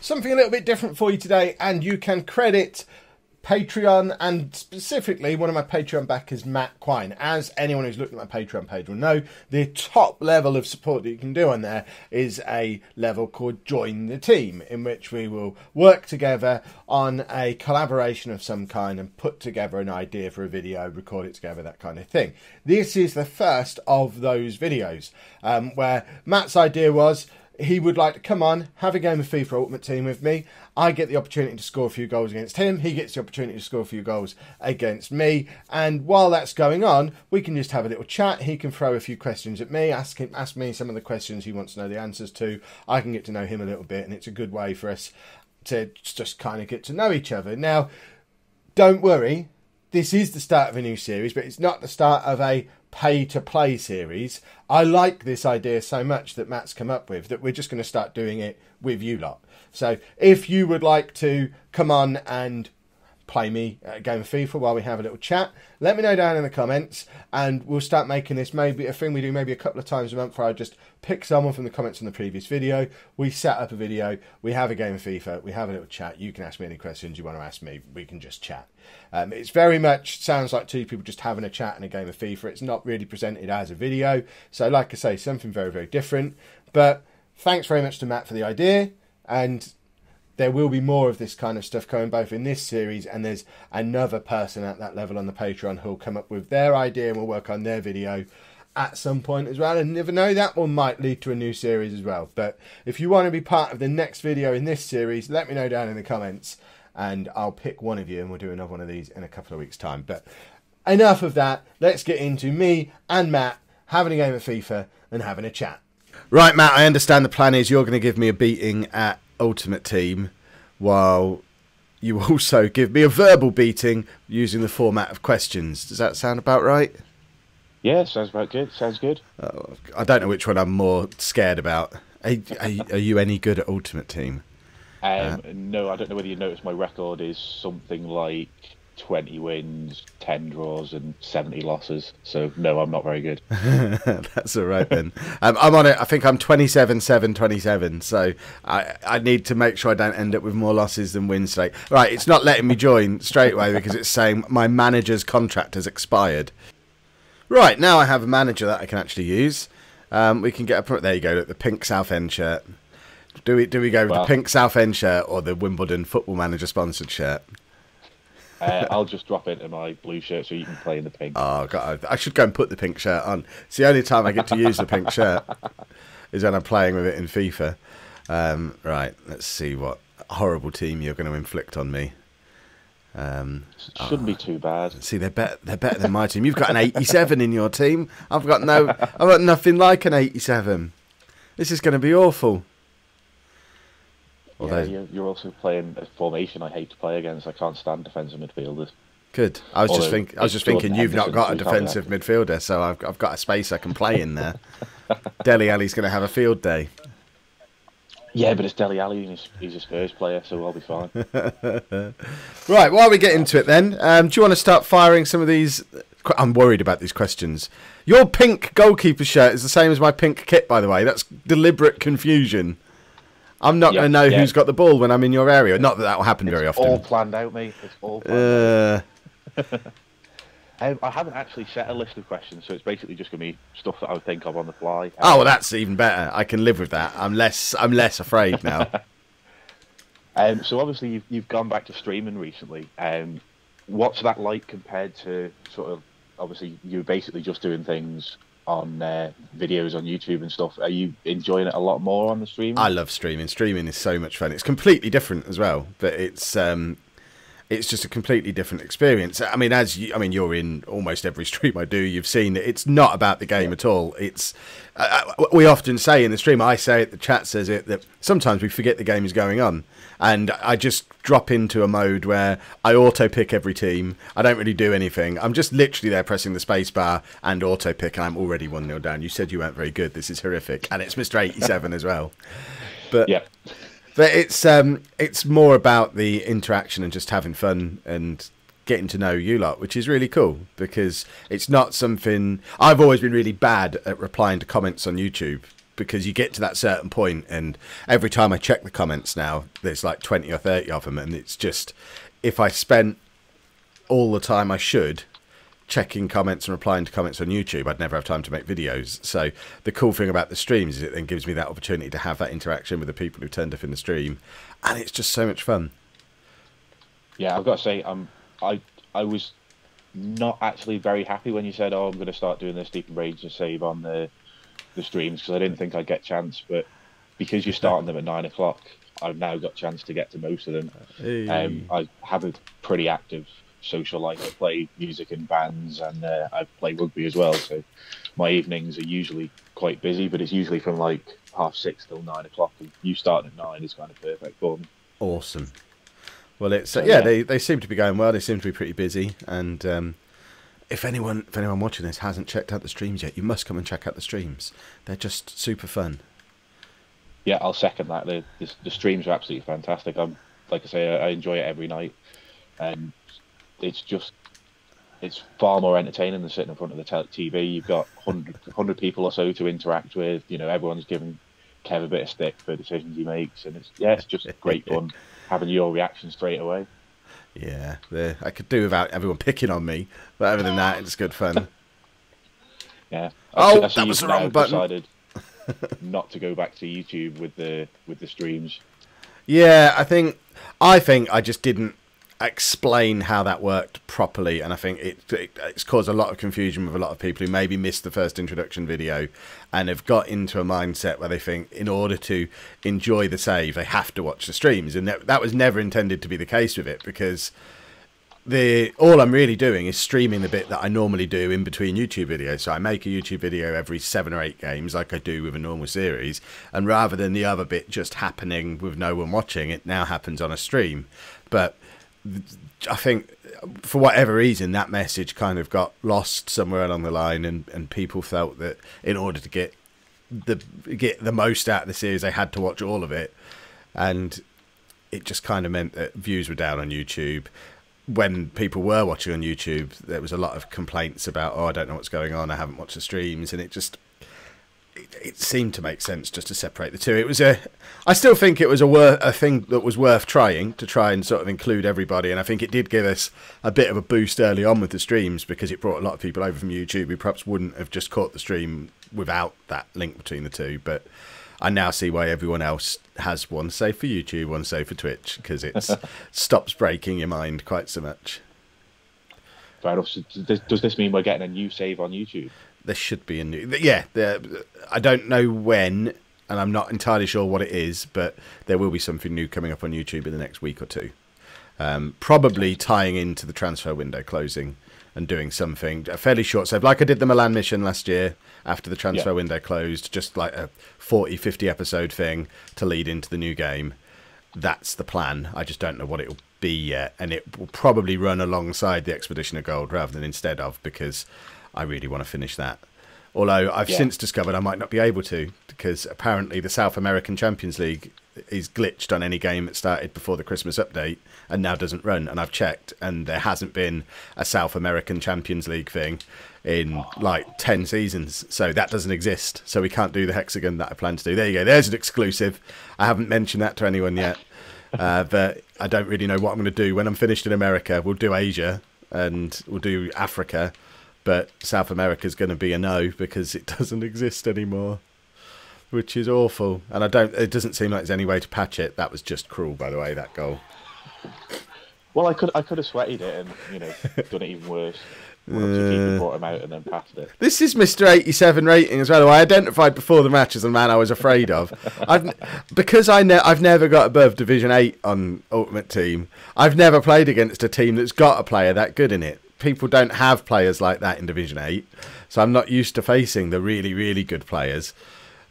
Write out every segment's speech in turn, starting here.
Something a little bit different for you today, and you can credit Patreon and specifically one of my Patreon backers, Matt Quine. As anyone who's looked at my Patreon page will know, the top level of support that you can do on there is a level called Join the Team, in which we will work together on a collaboration of some kind and put together an idea for a video, record it together, that kind of thing. This is the first of those videos where Matt's idea was he would like to come on, have a game of FIFA Ultimate Team with me. I get the opportunity to score a few goals against him. He gets the opportunity to score a few goals against me. And while that's going on, we can just have a little chat. He can throw a few questions at me, ask me some of the questions he wants to know the answers to. I can get to know him a little bit, and it's a good way for us to just kind of get to know each other. Now, don't worry. This is the start of a new series, but it's not the start of a pay-to-play series. I like this idea so much that Matt's come up with that we're just going to start doing it with you lot. So if you would like to come on and play me a game of FIFA while we have a little chat, let me know down in the comments, and we'll start making this maybe a thing we do maybe a couple of times a month, where I just pick someone from the comments on the previous video, we set up a video, we have a game of FIFA, we have a little chat, you can ask me any questions you want to ask me, we can just chat. It's very much sounds like two people just having a chat and a game of FIFA. It's not really presented as a video, so like I say, something very, very different. But thanks very much to Matt for the idea, and there will be more of this kind of stuff coming both in this series, and there's another person at that level on the Patreon who'll come up with their idea and we'll work on their video at some point as well. And never know, that one might lead to a new series as well. But if you want to be part of the next video in this series, let me know down in the comments, and I'll pick one of you and we'll do another one of these in a couple of weeks' time. But enough of that. Let's get into me and Matt having a game of FIFA and having a chat. Right, Matt, I understand the plan is you're going to give me a beating at Ultimate Team, while you also give me a verbal beating using the format of questions. Does that sound about right? Yeah, sounds about good. Sounds good. I don't know which one I'm more scared about. Are you any good at Ultimate Team? No, I don't know whether you noticed my record is something like 20 wins, 10 draws and 70 losses. So, no, I'm not very good. That's all right then. I'm on it. I think I'm 27-7-27. So I need to make sure I don't end up with more losses than wins today. Right, it's not letting me join straight away because it's saying my manager's contract has expired. Right, now I have a manager that I can actually use. We can get there you go, look, the pink Southend shirt. Do we go with the pink Southend shirt or the Wimbledon Football Manager sponsored shirt? I'll just drop into my blue shirt so you can play in the pink. Oh, God, I should go and put the pink shirt on. It's the only time I get to use the pink shirt is when I'm playing with it in FIFA. Right, let's see what horrible team you're going to inflict on me. Shouldn't be too bad. See, they're better than my team. You've got an 87 in your team. I've got nothing like an 87. This is going to be awful. Although, yeah, you're also playing a formation I hate to play against. I can't stand defensive midfielders. Good. I was just thinking you've not got a defensive midfielder, so I've got a space I can play in there. Dele Alli's going to have a field day. Yeah, but it's Dele Alli and he's a Spurs player, so I'll be fine. Right, while we get into it then, do you want to start firing some of these? I'm worried about these questions. Your pink goalkeeper shirt is the same as my pink kit, by the way. That's deliberate confusion. I'm not going to know who's got the ball when I'm in your area. Not that will happen very often. It's all planned out, mate. It's all planned out. I haven't actually set a list of questions, so it's basically just going to be stuff that I would think of on the fly. Oh, well, that's even better. I can live with that. I'm less afraid now. So obviously you've gone back to streaming recently. What's that like compared to sort of, obviously you're basically just doing things on videos on YouTube and stuff? Are you enjoying it a lot more on the stream? I love streaming. Streaming is so much fun. It's completely different as well, but it's just a completely different experience. I mean, you're in almost every stream I do. You've seen that it's not about the game at all. It's we often say in the stream, I say it, the chat says it, that sometimes we forget the game is going on, and I just drop into a mode where I auto pick every team. I don't really do anything. I'm just literally there pressing the space bar and auto pick, and I'm already 1-0 down. You said you weren't very good. This is horrific, and it's Mr. 87 as well. But yeah. But it's more about the interaction and just having fun and getting to know you lot, which is really cool, because it's not something... I've always been really bad at replying to comments on YouTube because you get to that certain point, and every time I check the comments now, there's like 20 or 30 of them, and it's just, if I spent all the time I should checking comments and replying to comments on YouTube, I'd never have time to make videos. So the cool thing about the streams is it then gives me that opportunity to have that interaction with the people who turned up in the stream, and it's just so much fun. Yeah, I've got to say, I was not actually very happy when you said, "Oh, I'm going to start doing this Deep and Rage and Save on the streams," because I didn't think I'd get a chance. But because you're starting them at 9 o'clock, I've now got a chance to get to most of them. Hey. I have a pretty active social life. I play music in bands, and I play rugby as well. So my evenings are usually quite busy, but it's usually from like 6:30 till 9 o'clock. And you starting at 9 is kind of perfect for me. Awesome. Well, it's So, yeah, yeah. they seem to be going well. They seem to be pretty busy, and if anyone watching this hasn't checked out the streams yet, you must come and check out the streams. They're just super fun. Yeah, I'll second that. The streams are absolutely fantastic. Like I say, I enjoy it every night, and it's far more entertaining than sitting in front of the TV. You've got 100 people or so to interact with. You know, everyone's giving Kev a bit of stick for decisions he makes, and it's just great fun having your reaction straight away. Yeah, I could do without everyone picking on me, but other than that, it's good fun. Yeah. Oh, I see that was the you've now wrong button. decided not to go back to YouTube with the streams. Yeah, I think I just didn't explain how that worked properly, and I think it's caused a lot of confusion with a lot of people who maybe missed the first introduction video and have got into a mindset where they think in order to enjoy the save they have to watch the streams, and that was never intended to be the case with it, because all I'm really doing is streaming the bit that I normally do in between YouTube videos. So I make a YouTube video every 7 or 8 games like I do with a normal series, and rather than the other bit just happening with no one watching, it now happens on a stream. But I think for whatever reason that message kind of got lost somewhere along the line, and people felt that in order to get the most out of the series they had to watch all of it, and it just kind of meant that views were down on YouTube. When people were watching on YouTube, there was a lot of complaints about, "Oh, I don't know what's going on, I haven't watched the streams," and it seemed to make sense just to separate the two. I still think it was a thing that was worth trying to try and sort of include everybody, and I think it did give us a bit of a boost early on with the streams, because it brought a lot of people over from YouTube who perhaps wouldn't have just caught the stream without that link between the two. But I now see why everyone else has one save for YouTube, one save for Twitch, because it stops breaking your mind quite so much. Fair enough. So does this mean we're getting a new save on YouTube? There should be a new... Yeah, I don't know when, and I'm not entirely sure what it is, but there will be something new coming up on YouTube in the next week or two. Probably tying into the transfer window closing and doing something, a fairly short save, like I did the Milan mission last year after the transfer window closed, just like a 40, 50 episode thing to lead into the new game. That's the plan. I just don't know what it will be yet, and it will probably run alongside the Expedition of Gold rather than instead of, because I really want to finish that. Although I've since discovered I might not be able to, because apparently the South American Champions League is glitched on any game that started before the Christmas update and now doesn't run. And I've checked, and there hasn't been a South American Champions League thing in like 10 seasons. So that doesn't exist. So we can't do the hexagon that I plan to do. There you go. There's an exclusive. I haven't mentioned that to anyone yet. But I don't really know what I'm going to do. When I'm finished in America, we'll do Asia and we'll do Africa. But South America's going to be a no, because it doesn't exist anymore, which is awful. And it doesn't seem like there's any way to patch it. That was just cruel, by the way, that goal. Well, I could have sweated it and done it even worse. Keeper brought him out and then passed it. This is Mr. 87 rating as well, who I identified before the match as a man I was afraid of. I've never got above Division 8 on Ultimate Team. I've never played against a team that's got a player that good in it. People don't have players like that in Division 8, so I'm not used to facing the really, really good players.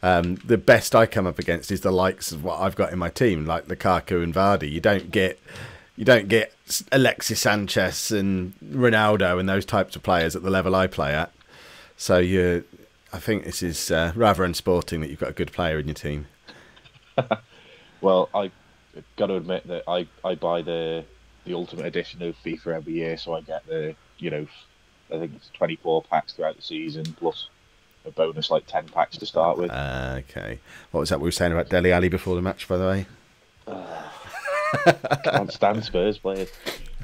The best I come up against is the likes of what I've got in my team, like Lukaku and Vardy. You don't get Alexis Sanchez and Ronaldo and those types of players at the level I play at. So I think this is rather unsporting that you've got a good player in your team. Well, I've got to admit that I buy the Ultimate Edition of FIFA every year, so I get I think it's 24 packs throughout the season, plus a bonus like 10 packs to start with. Okay. What was that we were saying about Dele Alli before the match, by the way? Can't stand Spurs players.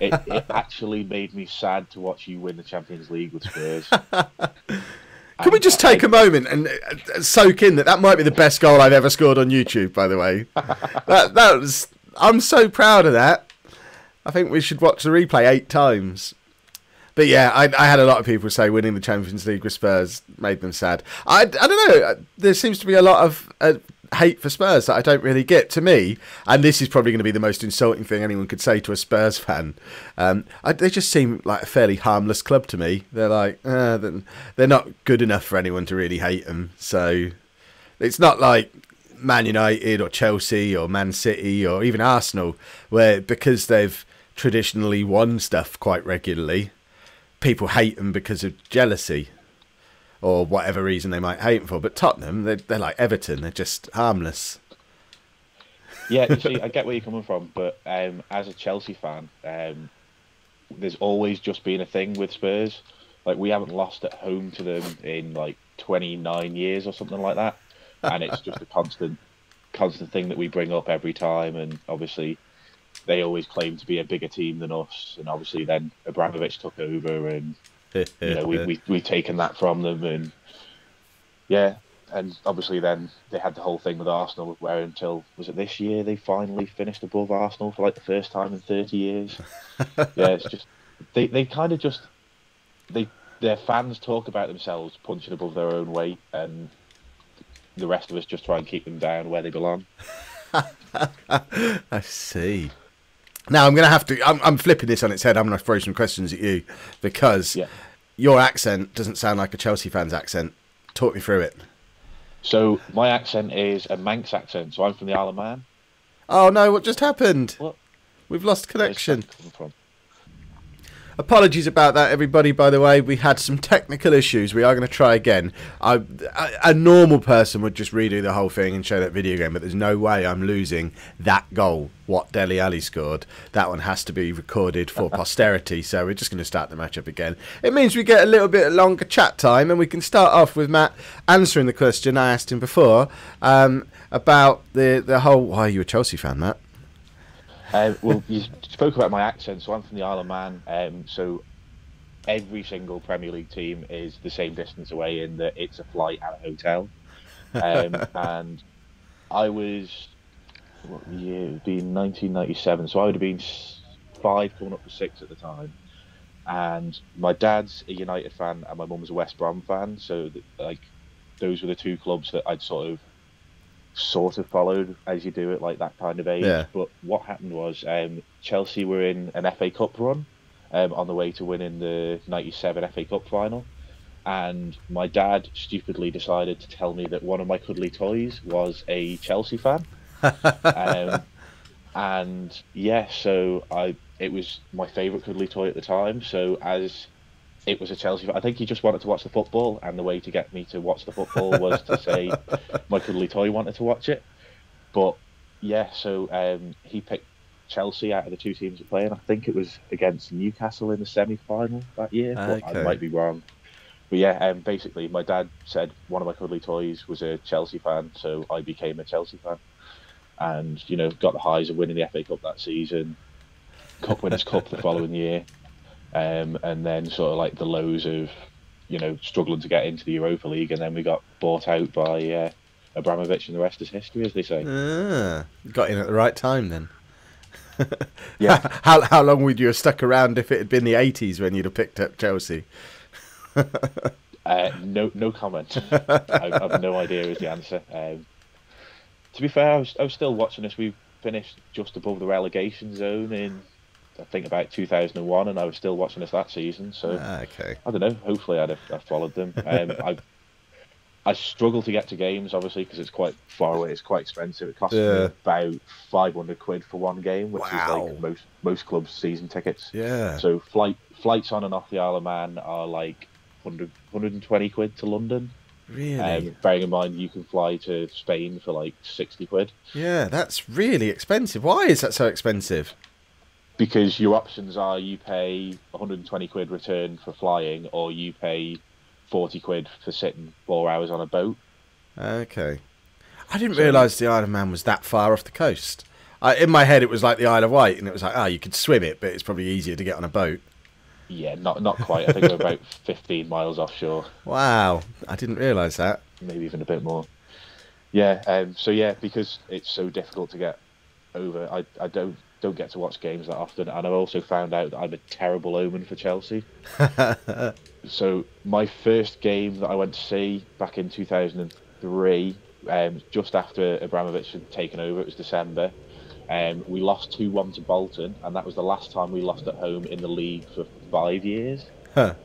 It actually made me sad to watch you win the Champions League with Spurs. Can we just take a moment and soak in that might be the best goal I've ever scored on YouTube, by the way? that was... I'm so proud of that. I think we should watch the replay 8 times. But yeah, I had a lot of people say winning the Champions League with Spurs made them sad. I don't know. There seems to be a lot of hate for Spurs that I don't really get. To me, and this is probably going to be the most insulting thing anyone could say to a Spurs fan, they just seem like a fairly harmless club to me. They're like, they're not good enough for anyone to really hate them. So it's not like Man United or Chelsea or Man City or even Arsenal, where because they've traditionally won stuff quite regularly, people hate them because of jealousy or whatever reason they might hate them for. But Tottenham, they're like Everton. They're just harmless. Yeah, you see, I get where you're coming from, but as a Chelsea fan, there's always just been a thing with Spurs. Like, we haven't lost at home to them in like 29 years or something like that, and it's just a constant thing that we bring up every time. And obviously, they always claim to be a bigger team than us, and obviously then Abramovich took over, and we've taken that from them, and yeah, and obviously then they had the whole thing with Arsenal, where until was it this year they finally finished above Arsenal for like the first time in 30 years. Yeah, it's just they kind of just their fans talk about themselves punching above their own weight, and the rest of us just try and keep them down where they belong. I see. Now I'm going to have to... I'm flipping this on its head. I'm going to throw some questions at you because your accent doesn't sound like a Chelsea fan's accent. Talk me through it. So my accent is a Manx accent. So I'm from the Isle of Man. Oh no! What just happened? What? We've lost connection. Where's that coming from? Apologies about that, everybody, by the way. We had some technical issues. We are going to try again. A normal person would just redo the whole thing and show that video game, but there's no way I'm losing that goal, what Dele Alli scored. That one has to be recorded for posterity, so we're just going to start the match up again. It means we get a little bit longer chat time, and we can start off with Matt answering the question I asked him before about the whole... Why are you a Chelsea fan, Matt? Well, you spoke about my accent, so I'm from the Isle of Man. So every single Premier League team is the same distance away in that it's a flight and a hotel. And I was, what year? It would be 1997, so I would have been 5 coming up to 6 at the time. And my dad's a United fan and my mum's a West Brom fan, so those were the 2 clubs that I'd sort of followed as you do at like that kind of age. Yeah. But what happened was Chelsea were in an FA Cup run on the way to winning the 97 FA Cup final, and my dad stupidly decided to tell me that one of my cuddly toys was a Chelsea fan. And yeah, so it was my favourite cuddly toy at the time, so as it was a Chelsea fan, I think he just wanted to watch the football, and the way to get me to watch the football was to say my cuddly toy wanted to watch it. But yeah, so he picked Chelsea out of the 2 teams that play, and I think it was against Newcastle in the semi-final that year. But I might be wrong. But yeah, basically my dad said one of my cuddly toys was a Chelsea fan, so I became a Chelsea fan, and got the highs of winning the FA Cup that season, Cup Winners' Cup the following year. And then sort of like the lows of, struggling to get into the Europa League, and then we got bought out by Abramovich, and the rest is history, as they say. Got in at the right time then. Yeah. How long would you have stuck around if it had been the 80s when you'd have picked up Chelsea? No comment. I have no idea is the answer. To be fair, I was still watching this. We finished just above the relegation zone in, I think, about 2001, and I was still watching us that season. So okay. I don't know. Hopefully, I'd followed them. I struggle to get to games, obviously, because it's quite far away. It's quite expensive. It costs me about £500 for one game, which is like most clubs' season tickets. Yeah. So flights on and off the Isle of Man are like £120 to London. Really? Bearing in mind you can fly to Spain for like £60. Yeah, that's really expensive. Why is that so expensive? Because your options are you pay £120 return for flying, or you pay 40 quid for sitting 4 hours on a boat. Okay. I didn't realise the Isle of Man was that far off the coast. In my head, it was like the Isle of Wight, and it was like, oh, you could swim it, but it's probably easier to get on a boat. Yeah, not quite. I think we're about 15 miles offshore. Wow, I didn't realise that. Maybe even a bit more. Yeah, so yeah, because it's so difficult to get over, I don't get to watch games that often, and I've also found out that I'm a terrible omen for Chelsea. So my first game that I went to see back in 2003, just after Abramovich had taken over, it was December. We lost 2-1 to Bolton, and that was the last time we lost at home in the league for 5 years. Huh.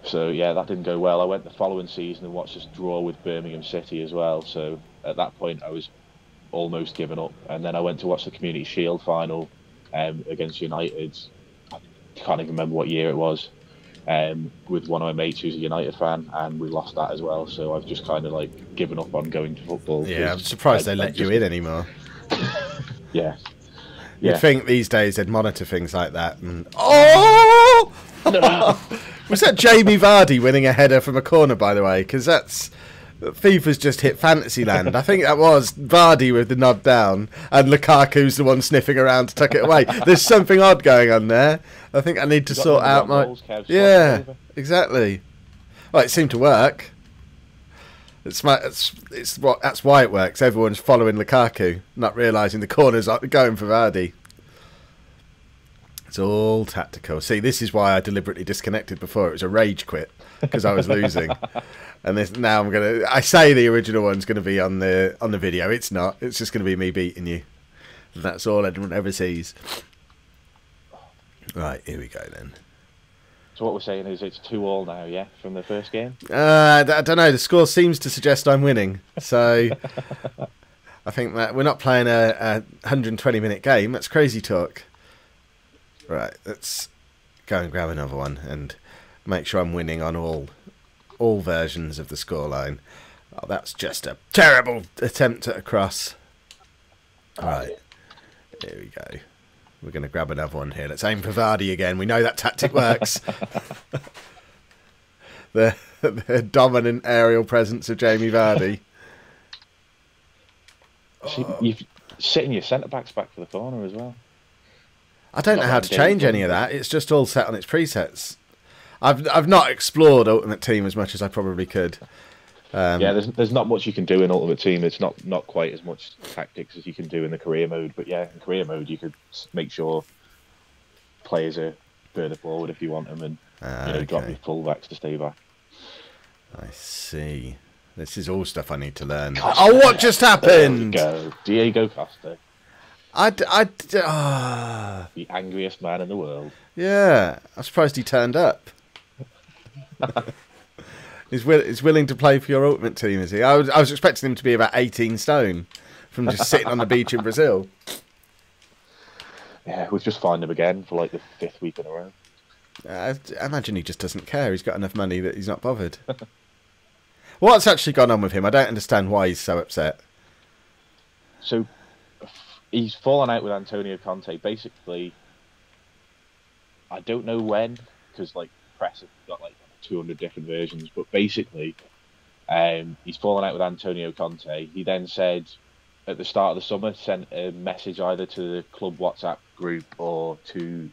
So yeah, that didn't go well. I went the following season and watched us draw with Birmingham City as well. So at that point, I was almost given up. And then I went to watch the Community Shield final against United. I can't even remember what year it was. With one of my mates who's a United fan, and we lost that as well. So I've just kind of like given up on going to football. Yeah, I'm surprised they let you in anymore. Yeah. You'd think these days they'd monitor things like that. And... Oh! No. Was that Jamie Vardy winning a header from a corner, by the way? Because that's... FIFA's just hit Fantasyland. I think that was Vardy with the nod down, and Lukaku's the one sniffing around to tuck it away. There's something odd going on there. I think I need to sort out my... Yeah, exactly. Well, it seemed to work. That's why it works. Everyone's following Lukaku, not realising the corners are going for Vardy. It's all tactical. See, this is why I deliberately disconnected before. It was a rage quit because I was losing. And now I say the original one's gonna be on the video. It's not. It's just gonna be me beating you. That's all anyone ever sees. Right, here we go then. So what we're saying is it's 2-2 now, yeah, from the first game? I don't know. The score seems to suggest I'm winning. So I think that we're not playing a 120-minute game. That's crazy talk. Right, let's go and grab another one and make sure I'm winning on all versions of the scoreline. Oh, that's just a terrible attempt at a cross. Right, here we go. We're going to grab another one here. Let's aim for Vardy again. We know that tactic works. the dominant aerial presence of Jamie Vardy. You're sitting your centre-backs back for the corner as well. I don't know how to change any of that. It's just all set on its presets. I've not explored Ultimate Team as much as I probably could. Yeah, there's not much you can do in Ultimate Team. It's not quite as much tactics as you can do in the career mode. But yeah, in career mode, you could make sure players are further forward if you want them, and drop your fullbacks to stay back. I see. This is all stuff I need to learn. Costa. Oh, what just happened? Go, Diego Costa. The angriest man in the world. Yeah, I'm surprised he turned up. He's willing to play for your Ultimate Team, is he? I was expecting him to be about 18 stone from just sitting on the beach in Brazil. Yeah, we've just found him again for like the 5th week in a row. I imagine he just doesn't care. He's got enough money that he's not bothered. What's actually gone on with him? I don't understand why he's so upset. So he's fallen out with Antonio Conte. Basically, I don't know when, because like press have got like 200 different versions. But basically, he's fallen out with Antonio Conte. He then said at the start of the summer, sent a message either to the club WhatsApp group or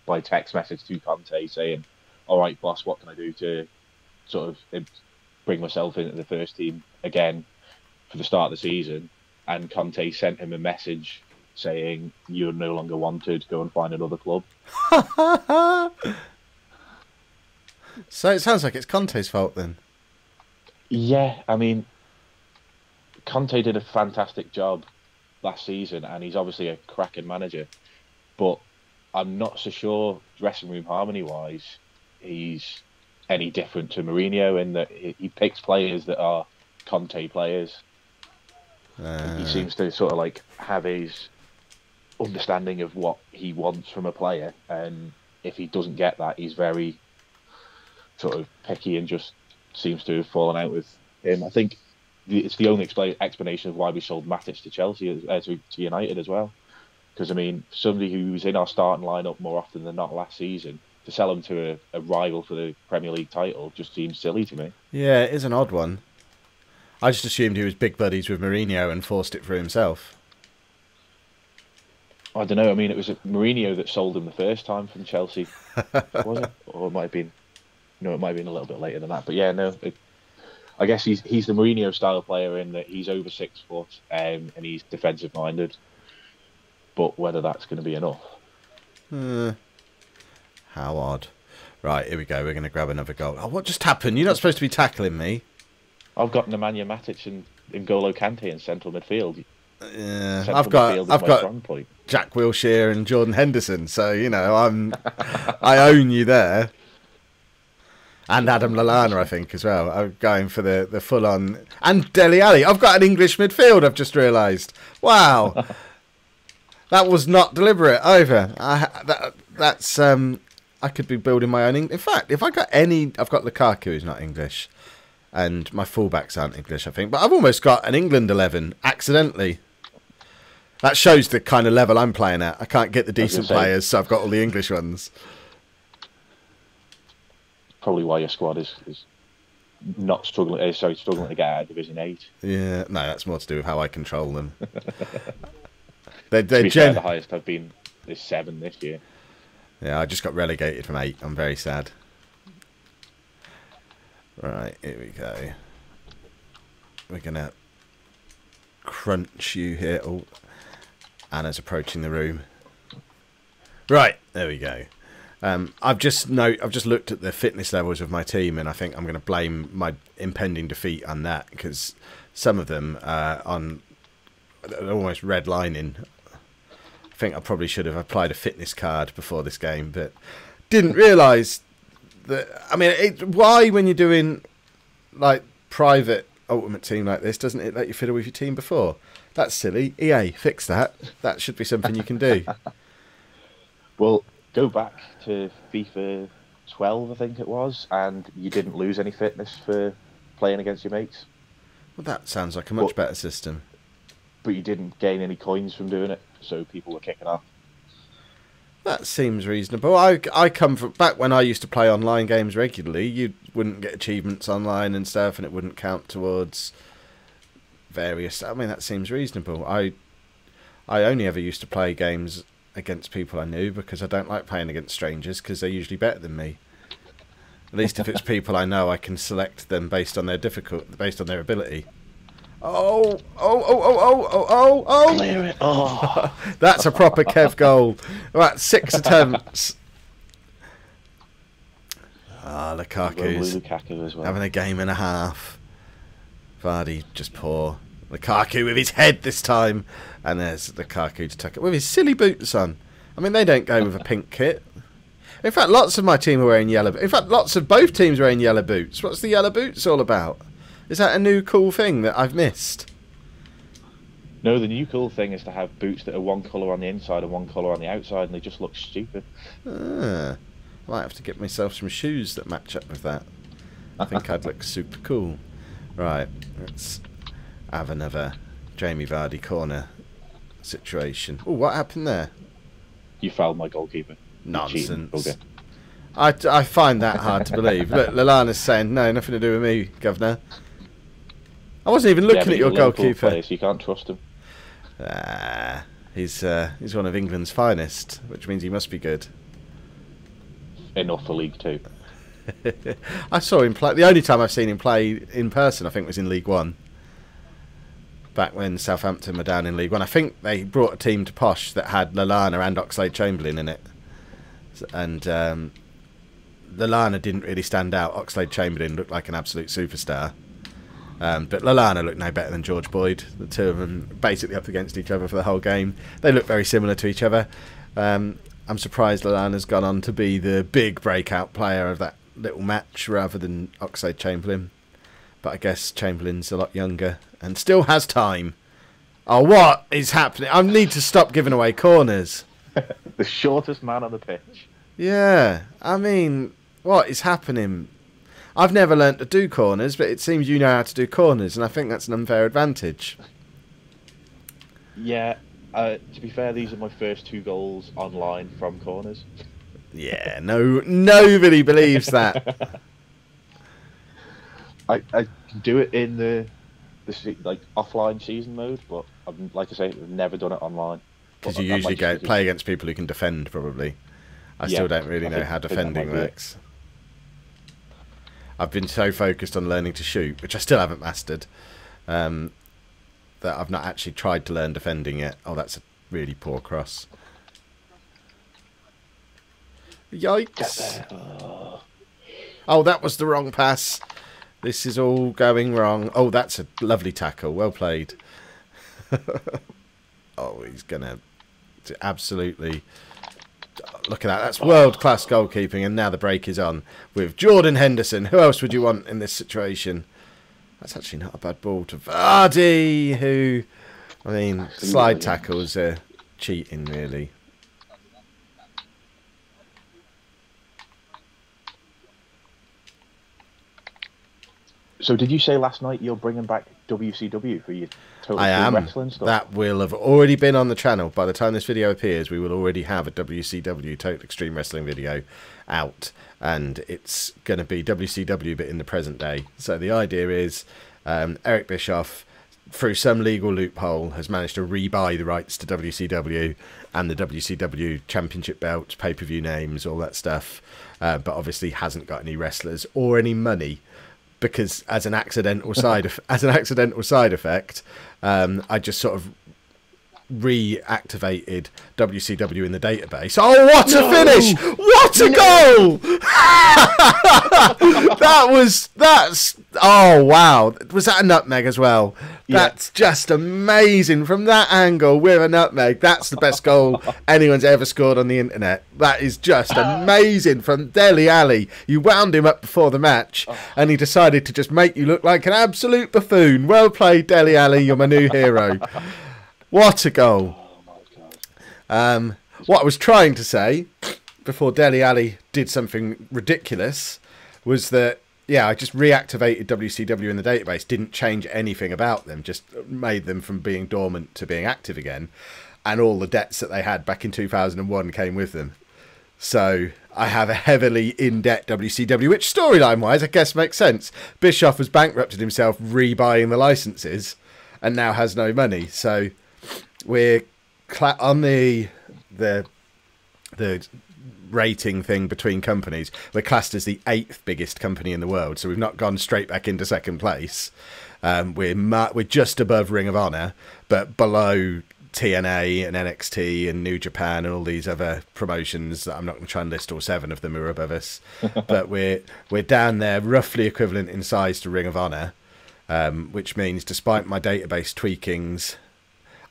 by text message to Conte saying, "All right, boss, what can I do to sort of bring myself into the first team again for the start of the season?" And Conte sent him a message saying, "You're no longer wanted. Go and find another club." So it sounds like it's Conte's fault then. Yeah, I mean, Conte did a fantastic job last season, and he's obviously a cracking manager. But I'm not so sure, dressing room harmony-wise, he's any different to Mourinho in that he picks players that are Conte players. He seems to sort of like have his understanding of what he wants from a player, and if he doesn't get that, he's very sort of picky and just seems to have fallen out with him. I think it's the only explanation of why we sold Matic to Chelsea, to United as well. Because I mean, somebody who was in our starting lineup more often than not last season, to sell him to a rival for the Premier League title just seems silly to me. Yeah, it is an odd one. I just assumed he was big buddies with Mourinho and forced it for himself. I don't know. I mean, it was Mourinho that sold him the first time from Chelsea, was it? Or it might have been. No, it might have been a little bit later than that. But yeah, no. I guess he's the Mourinho style player in that he's over 6 foot and he's defensive minded. But whether that's going to be enough. How odd. Right, here we go. We're going to grab another goal. Oh, what just happened? You're not supposed to be tackling me. I've got Nemanja Matic and N'Golo Kante in central midfield. Yeah, I've got Jack Wilshere and Jordan Henderson, so you know I own you there. And Adam Lallana, I think, as well. I'm going for the full on, and Dele Alli. I've got an English midfield. I've just realised. Wow, that was not deliberate either. That's I could be building my own. In fact, if I got I've got Lukaku, who's not English. And my fullbacks aren't English, I think. But I've almost got an England 11, accidentally. That shows the kind of level I'm playing at. I can't get the decent players, so I've got all the English ones. Probably why your squad is not struggling. Struggling to get out of Division 8. Yeah, no, that's more to do with how I control them. The highest I've been is 7 this year. Yeah, I just got relegated from 8. I'm very sad. Right, here we go. We're going to crunch you here. Oh, Anna's approaching the room. Right, there we go. I've just looked at the fitness levels of my team, and I think I'm going to blame my impending defeat on that, because some of them are on almost redlining. I think I probably should have applied a fitness card before this game, but didn't realise... I mean, why when you're doing like private Ultimate Team like this, doesn't it let you fiddle with your team before? That's silly. EA, fix that. That should be something you can do. Well, go back to FIFA 12, I think it was, and you didn't lose any fitness for playing against your mates. Well, that sounds like a much better system. But you didn't gain any coins from doing it, so people were kicking off. That seems reasonable. I come from back when I used to play online games regularly. You wouldn't get achievements online and stuff, and it wouldn't count towards various. I mean, that seems reasonable. I only ever used to play games against people I knew, because I don't like playing against strangers, because they're usually better than me. At least if it's people I know, I can select them based on their ability. Oh! Clear it. Oh. That's a proper Kev goal. Right, 6 attempts. Lukaku's Lukaku as well. Having a game and a half. Vardy just poor. Lukaku with his head this time. And there's Lukaku to tuck it with his silly boots on. I mean, they don't go with a pink kit. In fact, lots of my team are wearing yellow. In fact, lots of both teams are wearing yellow boots. What's the yellow boots all about? Is that a new cool thing that I've missed? No, the new cool thing is to have boots that are one colour on the inside and one colour on the outside, and they just look stupid. I might have to get myself some shoes that match up with that. I think I'd look super cool. Right, let's have another Jamie Vardy corner situation. Oh, what happened there? You fouled my goalkeeper. Nonsense. Okay. I find that hard to believe. Look, Lallana's saying, no, nothing to do with me, governor. I wasn't even looking at your goalkeeper. Player, so you can't trust him. He's one of England's finest, which means he must be good. Enough for League 2. I saw him play. The only time I've seen him play in person, I think, was in League 1. Back when Southampton were down in League 1. I think they brought a team to Posh that had Lallana and Oxlade-Chamberlain in it. And Lallana didn't really stand out. Oxlade-Chamberlain looked like an absolute superstar. But Lallana looked no better than George Boyd. The two of them basically up against each other for the whole game. They look very similar to each other. I'm surprised Lallana's gone on to be the big breakout player of that little match rather than Oxlade-Chamberlain. But I guess Chamberlain's a lot younger and still has time. Oh, what is happening? I need to stop giving away corners. The shortest man on the pitch. Yeah, I mean, what is happening? I've never learnt to do corners, but it seems you know how to do corners, and I think that's an unfair advantage. Yeah, to be fair, these are my first 2 goals online from corners. Yeah, nobody believes that. I can do it in the like offline season mode, but like I say, I've never done it online. Because you usually play against people who can defend, probably. I still don't really know how defending works. I've been so focused on learning to shoot, which I still haven't mastered, that I've not actually tried to learn defending yet. Oh, that's a really poor cross. Yikes. Oh, that was the wrong pass. This is all going wrong. Oh, that's a lovely tackle. Well played. Oh, he's going to absolutely... Look at that. That's world-class goalkeeping. And now the break is on with Jordan Henderson. Who else would you want in this situation? That's actually not a bad ball to Vardy, who... I mean, slide tackles are cheating, really. So did you say last night you're bringing back WCW for your Total Extreme Wrestling stuff? That will have already been on the channel. By the time this video appears, we will already have a WCW Total Extreme Wrestling video out. And it's going to be WCW, but in the present day. So the idea is Eric Bischoff, through some legal loophole, has managed to rebuy the rights to WCW and the WCW Championship belts, pay-per-view names, all that stuff. But obviously hasn't got any wrestlers or any money. Because as an accidental side effect, I just sort of reactivated WCW in the database. Oh, what a finish! What a goal! Oh wow! Was that a nutmeg as well? Yeah. That's just amazing from that angle with a nutmeg. That's the best goal anyone's ever scored on the internet. That is just amazing from Dele Alli. You wound him up before the match, and he decided to just make you look like an absolute buffoon. Well played, Dele Alli. You're my new hero. What a goal. What I was trying to say before Dele Alli did something ridiculous was that, yeah, I just reactivated WCW in the database, didn't change anything about them, just made them from being dormant to being active again. And all the debts that they had back in 2001 came with them. So I have a heavily in-debt WCW, which storyline-wise I guess makes sense. Bischoff has bankrupted himself rebuying the licenses and now has no money. So... we're on the rating thing between companies. We're classed as the 8th biggest company in the world, so we've not gone straight back into second place. We're just above Ring of Honor, but below TNA and NXT and New Japan and all these other promotions that I'm not going to try and list all 7 of them who are above us. But we're down there, roughly equivalent in size to Ring of Honor, which means despite my database tweakings.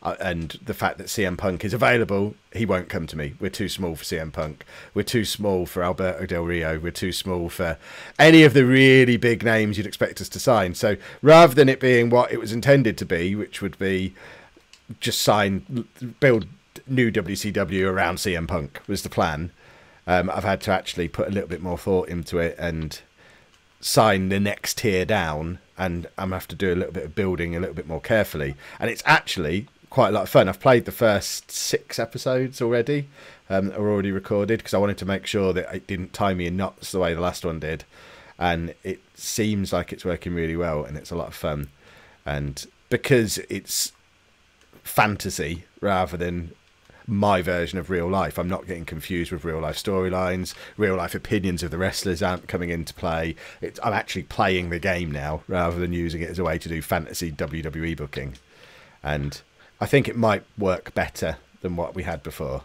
And the fact that CM Punk is available, he won't come to me. We're too small for CM Punk. We're too small for Alberto Del Rio. We're too small for any of the really big names you'd expect us to sign. So rather than it being what it was intended to be, which would be just build new WCW around CM Punk was the plan, I've had to actually put a little bit more thought into it and sign the next tier down. And I'm going to have to do a little bit of building a little bit more carefully. And it's actually... quite a lot of fun. I've played the first 6 episodes already, are already recorded, because I wanted to make sure that it didn't tie me in knots the way the last one did. And it seems like it's working really well, and it's a lot of fun. And because it's fantasy rather than my version of real life, I'm not getting confused with real life storylines. Real life opinions of the wrestlers aren't coming into play. I'm actually playing the game now rather than using it as a way to do fantasy WWE booking. And I think it might work better than what we had before.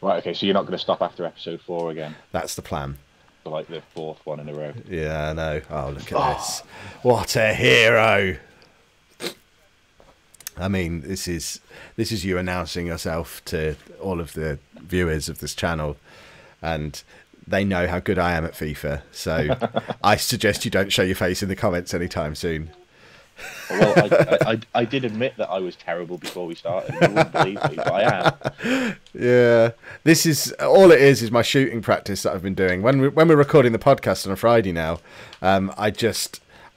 Right, okay, so you're not going to stop after episode 4 again? That's the plan. For like the 4th one in a row. Yeah, I know. Oh, look at this. What a hero. I mean, this is you announcing yourself to all of the viewers of this channel, and they know how good I am at FIFA, so I suggest you don't show your face in the comments anytime soon. Well, I did admit that I was terrible before we started. You wouldn't believe me, but I am. Yeah, this is all it is my shooting practice that I've been doing. When we're recording the podcast on a Friday now, I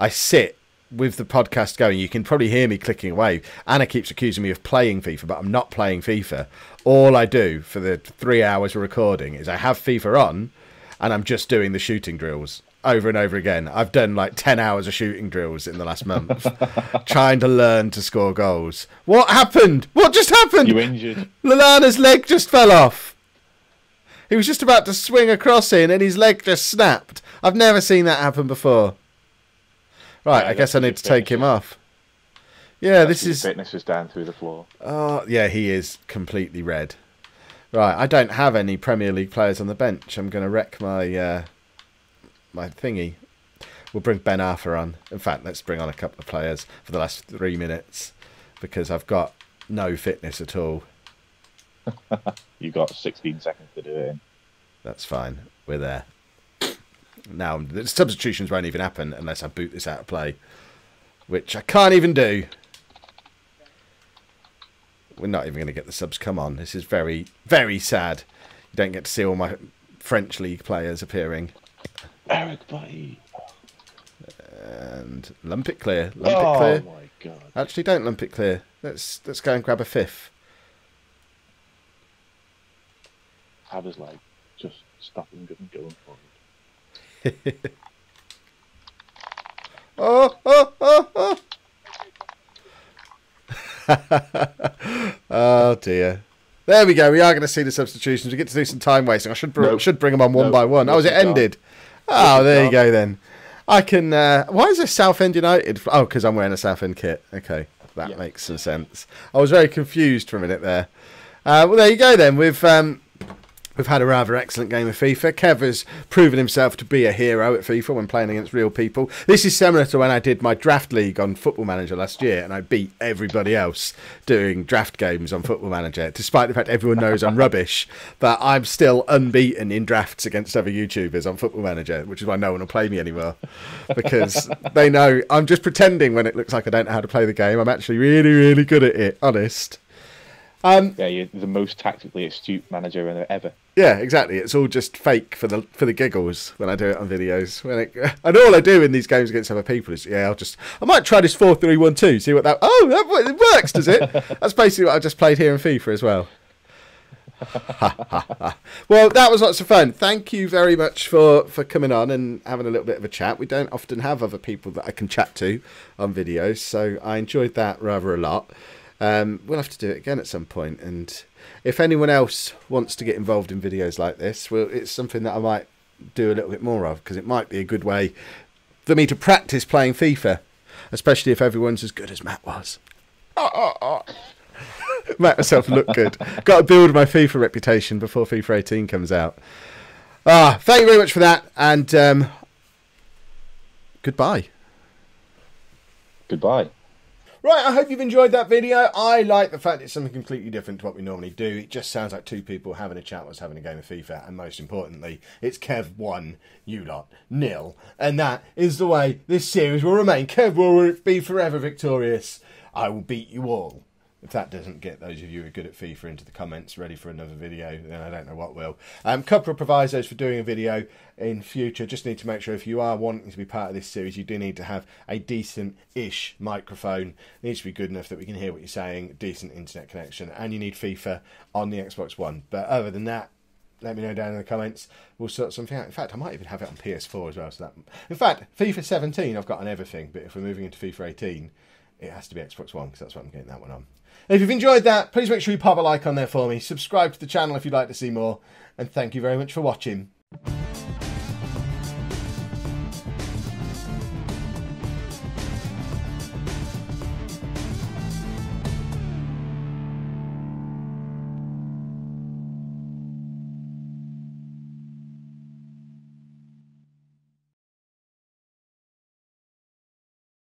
sit with the podcast going, you can probably hear me clicking away. Anna keeps accusing me of playing FIFA, but I'm not playing FIFA. All I do for the 3 hours of recording is I have FIFA on, and I'm just doing the shooting drills over and over again. I've done like 10 hours of shooting drills in the last month, trying to learn to score goals. What happened? What just happened? You injured. Lallana's leg just fell off. He was just about to swing a cross in, and his leg just snapped. I've never seen that happen before. Right, I guess I need to take him off. Yeah, this is... Fitness is down through the floor. Oh, yeah, he is completely red. Right, I don't have any Premier League players on the bench. I'm going to wreck my my thingy. We'll bring Ben Arthur on. In fact, let's bring on a couple of players for the last 3 minutes, because I've got no fitness at all. You've got 16 seconds to do it in. That's fine. We're there. Now, the substitutions won't even happen unless I boot this out of play, which I can't even do. We're not even going to get the subs. Come on. This is very, very sad. You don't get to see all my French league players appearing. Eric Bailly. And lump it clear. Lump it clear. Oh, my God. Actually, don't lump it clear. Let's go and grab a fifth. I was like, just stopping and going for it. Oh. Oh dear. There we go. We are going to see the substitutions. We get to do some time wasting. I should bring them on one by one. Oh, is it ended? Oh, there you go then. I can... why is there Southend United? Oh, because I'm wearing a Southend kit. Okay, that makes some sense. I was very confused for a minute there. Well, there you go then. We've had a rather excellent game of FIFA. Kev has proven himself to be a hero at FIFA when playing against real people. This is similar to when I did my draft league on Football Manager last year, and I beat everybody else doing draft games on Football Manager, despite the fact everyone knows I'm rubbish. But I'm still unbeaten in drafts against other YouTubers on Football Manager, which is why no one will play me anymore. Because they know I'm just pretending when it looks like I don't know how to play the game. I'm actually really, really good at it, honest. Yeah, you're the most tactically astute manager ever. Yeah, exactly. It's all just fake for the giggles when I do it on videos. And all I do in these games against other people is, I might try this 4-3-1-2. See what that? Oh, it works, does it? That's basically what I just played here in FIFA as well. Well, that was lots of fun. Thank you very much for coming on and having a little bit of a chat. We don't often have other people that I can chat to on videos, so I enjoyed that rather a lot. We'll have to do it again at some point, and if anyone else wants to get involved in videos like this, well, it's something that I might do a little bit more of, because it might be a good way for me to practice playing FIFA, especially if everyone's as good as Matt was. Make myself look good. Got to build my FIFA reputation before FIFA 18 comes out. Thank you very much for that, and goodbye. Goodbye. Right, I hope you've enjoyed that video. I like the fact it's something completely different to what we normally do. It just sounds like two people having a chat whilst having a game of FIFA. And most importantly, it's Kev 1, you lot 0. And that is the way this series will remain. Kev will be forever victorious. I will beat you all. If that doesn't get those of you who are good at FIFA into the comments ready for another video, then I don't know what will. Couple of provisos for doing a video in future. Just need to make sure if you are wanting to be part of this series, you do need to have a decent-ish microphone. It needs to be good enough that we can hear what you're saying, decent internet connection, and you need FIFA on the Xbox One. But other than that, let me know down in the comments. We'll sort something out. In fact, I might even have it on PS4 as well. So that, in fact, FIFA 17 I've got on everything, but if we're moving into FIFA 18, it has to be Xbox One, because that's what I'm getting that one on. If you've enjoyed that, please make sure you pop a like on there for me. Subscribe to the channel if you'd like to see more. And thank you very much for watching.